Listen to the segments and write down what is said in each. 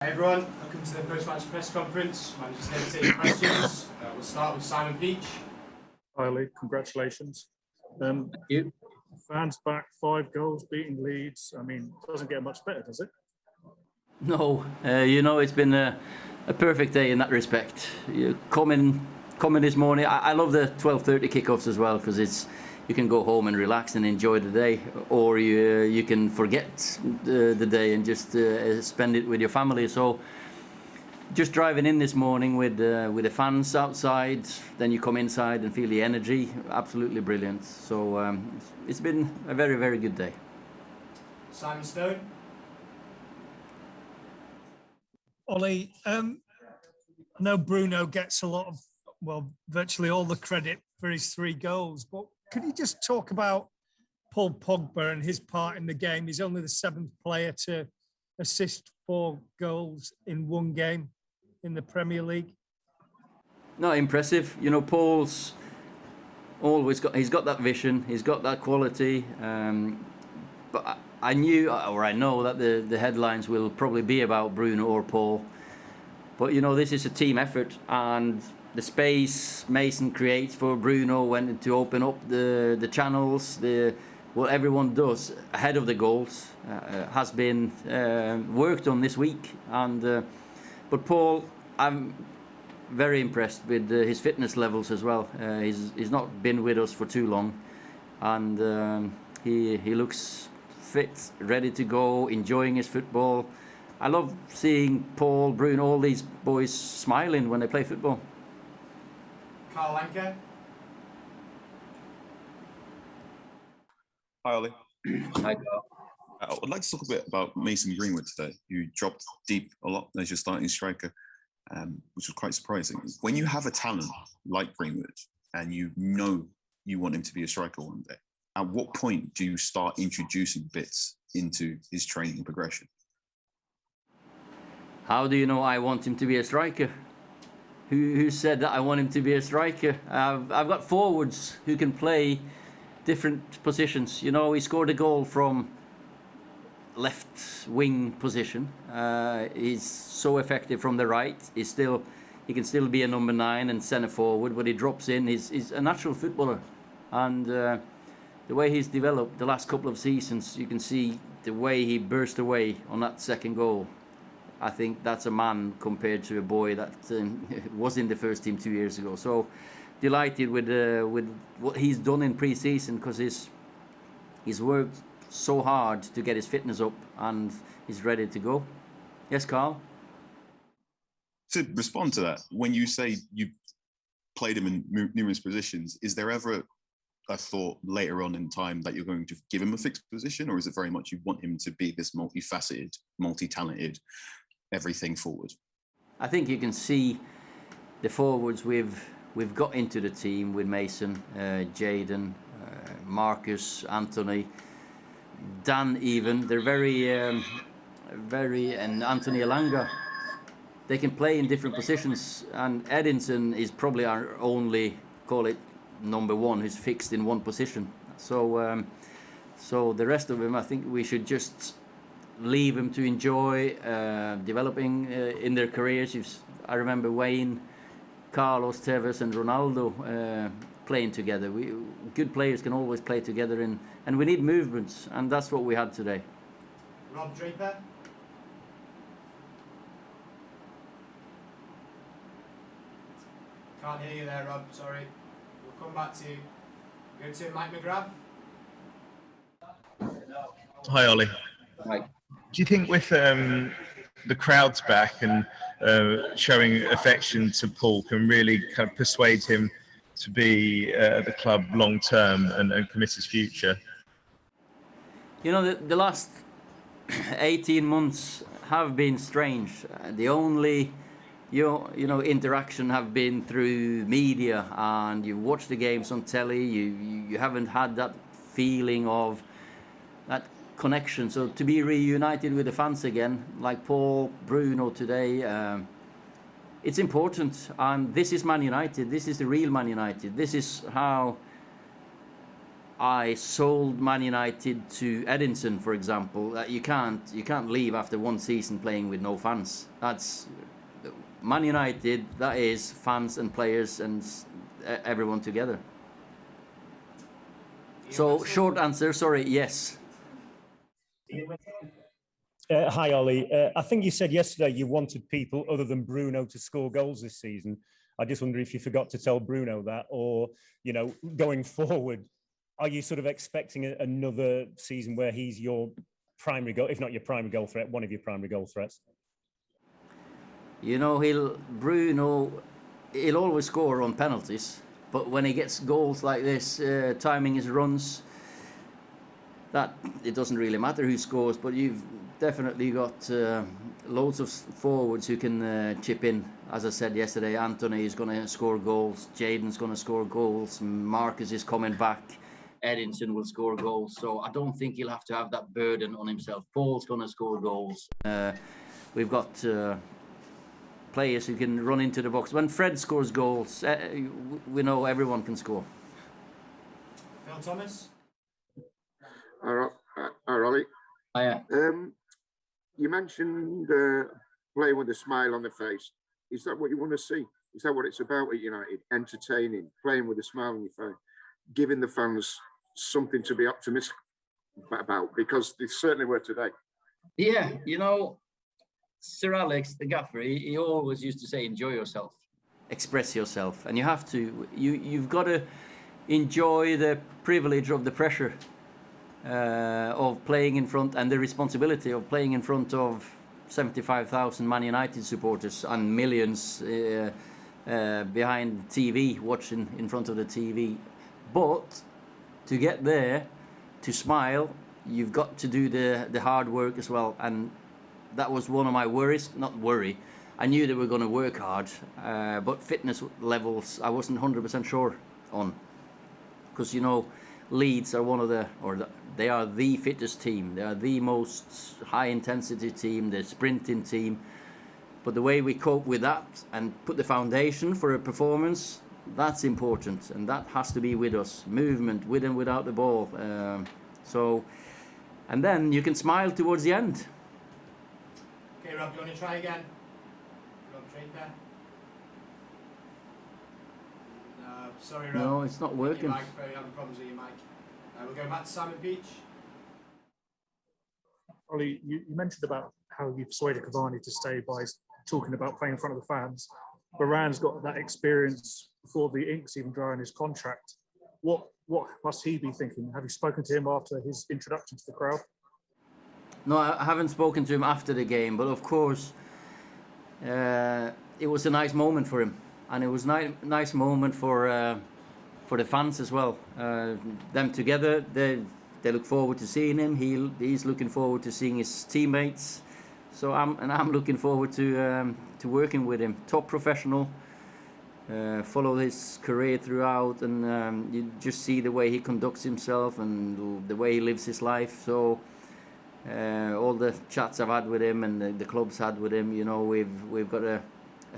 Hey everyone, welcome to the post-match press conference. I'm just here to take your questions. We'll start with Simon Peach. Hi, Lee. Congratulations. Thank you. Fans back, 5 goals, beating Leeds. I mean, it doesn't get much better, does it? No, it's been a perfect day in that respect. You come in this morning. I love the 12:30 kickoffs as well because you can go home and relax and enjoy the day, or you can forget the day and just spend it with your family. So just driving in this morning with the fans outside, then you come inside and feel the energy. Absolutely brilliant. So it's been a very, very good day. Simon Stone. Ollie, I know Bruno gets a lot of, virtually all the credit for his 3 goals, but could you just talk about Paul Pogba and his part in the game? He's only the 7th player to assist 4 goals in 1 game in the Premier League. No, impressive. Paul's always he's got that vision, he's got that quality. But I know that the headlines will probably be about Bruno or Paul. But this is a team effort, and the space Mason creates for Bruno when to open up the channels, what everyone does ahead of the goals has been worked on this week. But Paul, I'm very impressed with his fitness levels as well. He's not been with us for too long, and he looks fit, ready to go, enjoying his football. I love seeing Paul, Bruno, all these boys smiling when they play football. Carl Anker. Hi, Ollie. Hi, Carl. I would like to talk a bit about Mason Greenwood today. You dropped deep a lot as your starting striker, which was quite surprising. When you have a talent like Greenwood and you know you want him to be a striker one day, at what point do you start introducing bits into his training progression? How do you know I want him to be a striker? Who said that I want him to be a striker? I've got forwards who can play different positions. He scored a goal from left wing position. He's so effective from the right. He can still be a number 9 and centre forward, but he drops in. He's a natural footballer, and the way he's developed the last couple of seasons, you can see the way he burst away on that second goal. I think that's a man compared to a boy that was in the first team 2 years ago. So delighted with what he's done in pre-season, because he's worked so hard to get his fitness up and he's ready to go. Yes, Carl? To respond to that, when you say you played him in numerous positions, is there ever a thought later on in time that you're going to give him a fixed position, or is it very much you want him to be this multifaceted, multi-talented, everything forward? I think you can see the forwards we've got into the team with Mason, Jayden, Marcus, Anthony, Dan even. They're very, and Anthony Elanga. They can play in different positions, and Edinson is probably our only, call it, number 1 who's fixed in one position. So the rest of them, I think we should just leave them to enjoy developing in their careers. I remember Wayne, Carlos, Tevez and Ronaldo playing together. Good players can always play together, and we need movements, and that's what we had today. Rob Draper. Can't hear you there, Rob. Sorry. We'll come back to you. Go to Mike McGrath. Hi, Ollie. Right. Do you think with the crowds back and showing affection to Paul can really kind of persuade him to be at the club long term and commit his future? The last 18 months have been strange. The only interaction have been through media, and you watch the games on telly. You haven't had that feeling of that connection. So to be reunited with the fans again, like Paul, Bruno today, it's important. And this is Man United. This is the real Man United. This is how I sold Man United to Edinson, for example. You can't leave after one season playing with no fans. That's Man United. That is fans and players and everyone together. So short answer, sorry, yes. Hi, Ollie. I think you said yesterday you wanted people other than Bruno to score goals this season. I just wonder if you forgot to tell Bruno that, or, you know, going forward, are you sort of expecting another season where he's your primary goal, if not your primary goal threat, one of your primary goal threats? You know, Bruno, he'll always score on penalties, but when he gets goals like this, timing his runs, that it doesn't really matter who scores, but you've definitely got loads of forwards who can chip in. As I said yesterday, Anthony is going to score goals, Jadon's going to score goals, Marcus is coming back, Edinson will score goals, so I don't think he'll have to have that burden on himself. Paul's going to score goals. We've got players who can run into the box. When Fred scores goals, we know everyone can score. Phil Thomas? Hi, Ollie. Yeah. You mentioned playing with a smile on the face. Is that what you want to see? Is that what it's about at United? Entertaining, playing with a smile on your face, giving the fans something to be optimistic about, because they certainly were today. Yeah, you know, Sir Alex, the gaffer, he always used to say, enjoy yourself. Express yourself. And you have to, you've got to enjoy the privilege of the pressure of playing in front, and the responsibility of playing in front of 75,000 Man United supporters and millions behind TV, watching in front of the TV. But to get there, to smile, you've got to do the hard work as well. And that was one of my worries, not worry. I knew they were going to work hard, but fitness levels I wasn't 100% sure on. Because, you know, Leeds are they are the fittest team. They are the most high intensity team, the sprinting team. But the way we cope with that and put the foundation for a performance, that's important, and that has to be with us. Movement, with and without the ball. And then you can smile towards the end. Okay, Rob, you want to try again? Rob, trade there. No, sorry, Rob. No, it's not working. Your mic, you're having problems with your mic. We'll go back to Simon Peach. Ollie, you mentioned about how you persuaded Cavani to stay by talking about playing in front of the fans. Varane's got that experience before the ink's even dry on his contract. What must he be thinking? Have you spoken to him after his introduction to the crowd? No, I haven't spoken to him after the game, but of course, it was a nice moment for him, and it was a nice moment for the fans as well. Them together, they look forward to seeing him. He's looking forward to seeing his teammates. So I'm looking forward to working with him. Top professional. Follow his career throughout, and you just see the way he conducts himself and the way he lives his life. So all the chats I've had with him and the club's had with him, you know, we've got a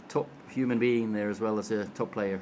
top human being there as well as a top player.